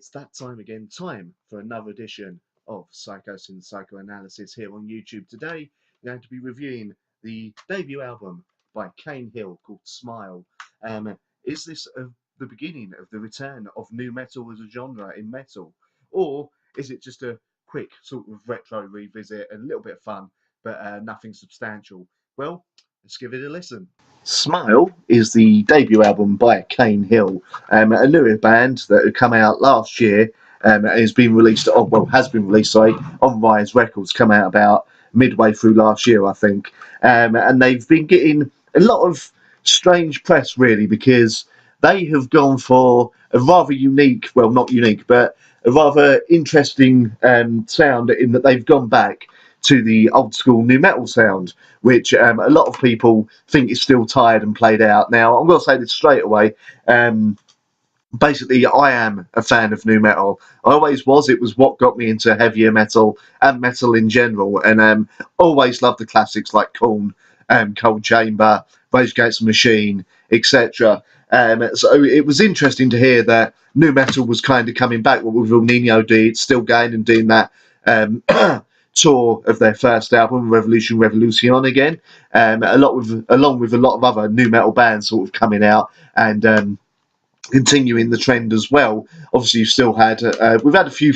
it's that time again, time for another edition of Psychosin Psychoanalysis here on YouTube. Today, we're going to be reviewing the debut album by Cane Hill called Smile. Is this the beginning of the return of nu metal as a genre in metal? Or is it just a quick sort of retro revisit and a little bit of fun, but nothing substantial? Well, let's give it a listen. Smile is the debut album by Cane Hill, a newer band that had come out last year and has been released, has been released, on Rise Records, come out about midway through last year, I think. And they've been getting a lot of strange press, really, because they have gone for a rather unique, well, not unique, but a rather interesting sound in that they've gone back to the old school nu metal sound, which a lot of people think is still tired and played out. Now, I'm going to say this straight away. Basically, I am a fan of nu metal. I always was. It was what got me into heavier metal and metal in general. And always loved the classics like Korn, Cold Chamber, Rage Against the Machine, etc. So it was interesting to hear that nu metal was kind of coming back. What with El Nino did, still going and doing that tour of their first album, Revolution again. Along with a lot of other nu metal bands sort of coming out and continuing the trend as well. Obviously, you've still had we've had a few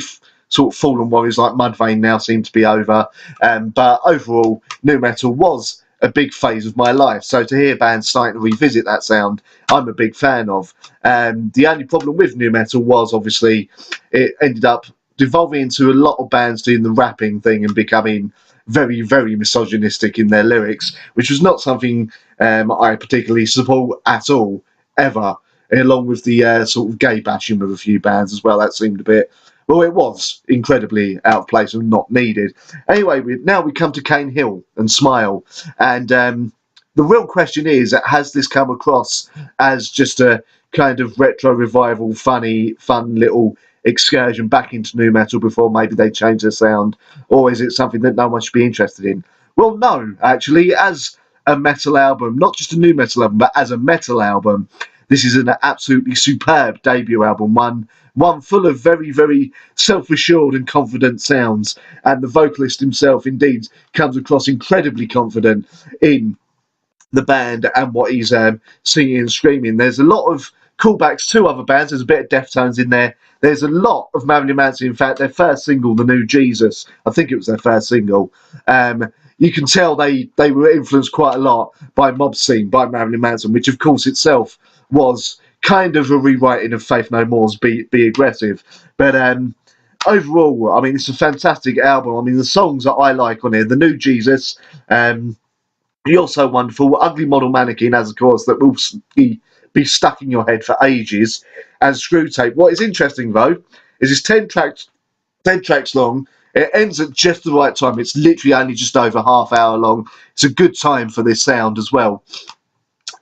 sort of fallen warriors like Mudvayne now seem to be over, but overall, nu metal was a big phase of my life. So to hear bands starting to revisit that sound, I'm a big fan of. The only problem with nu metal was obviously it ended up devolving into a lot of bands doing the rapping thing and becoming very, very misogynistic in their lyrics, which was not something I particularly support at all, ever. Along with the sort of gay bashing of a few bands as well, that seemed a bit, well, it was incredibly out of place and not needed. Anyway, now we come to Cane Hill and Smile, and the real question is, has this come across as just a kind of retro revival, fun little excursion back into nu metal before maybe they change their sound, or is it something that no one should be interested in? Well, no, actually, as a metal album, not just a nu metal album, but as a metal album, this is an absolutely superb debut album, one full of very, very self-assured and confident sounds, and the vocalist himself indeed comes across incredibly confident in the band and what he's singing and screaming. There's a lot of callbacks to other bands. There's a bit of Deftones in there. There's a lot of Marilyn Manson. In fact, their first single, The New Jesus, I think it was their first single, you can tell they were influenced quite a lot by Mob Scene, by Marilyn Manson, which of course itself was kind of a rewriting of Faith No More's Be Aggressive. But overall, I mean, it's a fantastic album. I mean, the songs that I like on here, The New Jesus, You're So Wonderful, Ugly Model Mannequin, as of course, that will be stuck in your head for ages, and Screw Tape. What is interesting, though, is it's 10 tracks long. It ends at just the right time. It's literally only just over half hour long. It's a good time for this sound as well.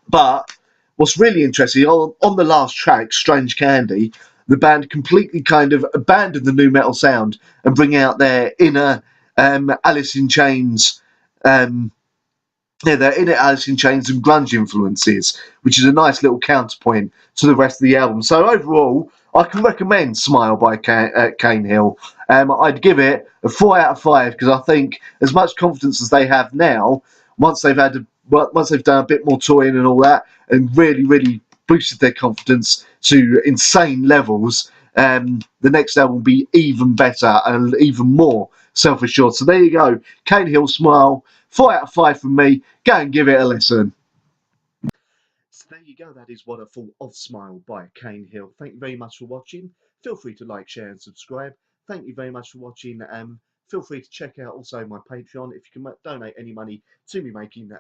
But what's really interesting, on the last track, Strange Candy, the band completely kind of abandoned the nu metal sound and bring out their inner Alice in Chains, their inner Alice in Chains and grunge influences, which is a nice little counterpoint to the rest of the album. So overall, I can recommend Smile by Cane Hill. I'd give it a 4 out of 5 because I think as much confidence as they have now, once they've done a bit more touring and all that, and really, really boosted their confidence to insane levels, the next album will be even better and even more self-assured. So there you go, Cane Hill, Smile, 4 out of 5 from me. Go and give it a listen. So there you go, that is what I thought of Smile by Cane Hill. Thank you very much for watching. Feel free to like, share and subscribe. Thank you very much for watching. Feel free to check out also my Patreon if you can donate any money to me making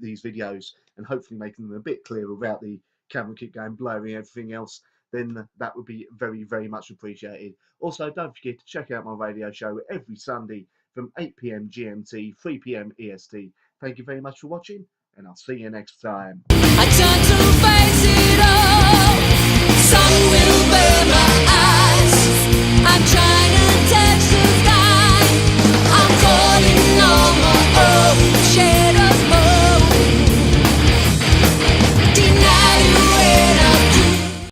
these videos and hopefully making them a bit clearer without the camera keep going blurry and everything else, then that would be very, very much appreciated. Also, don't forget to check out my radio show every Sunday from 8 PM GMT, 3 PM EST. Thank you very much for watching, and I'll see you next time. I turn to face it all.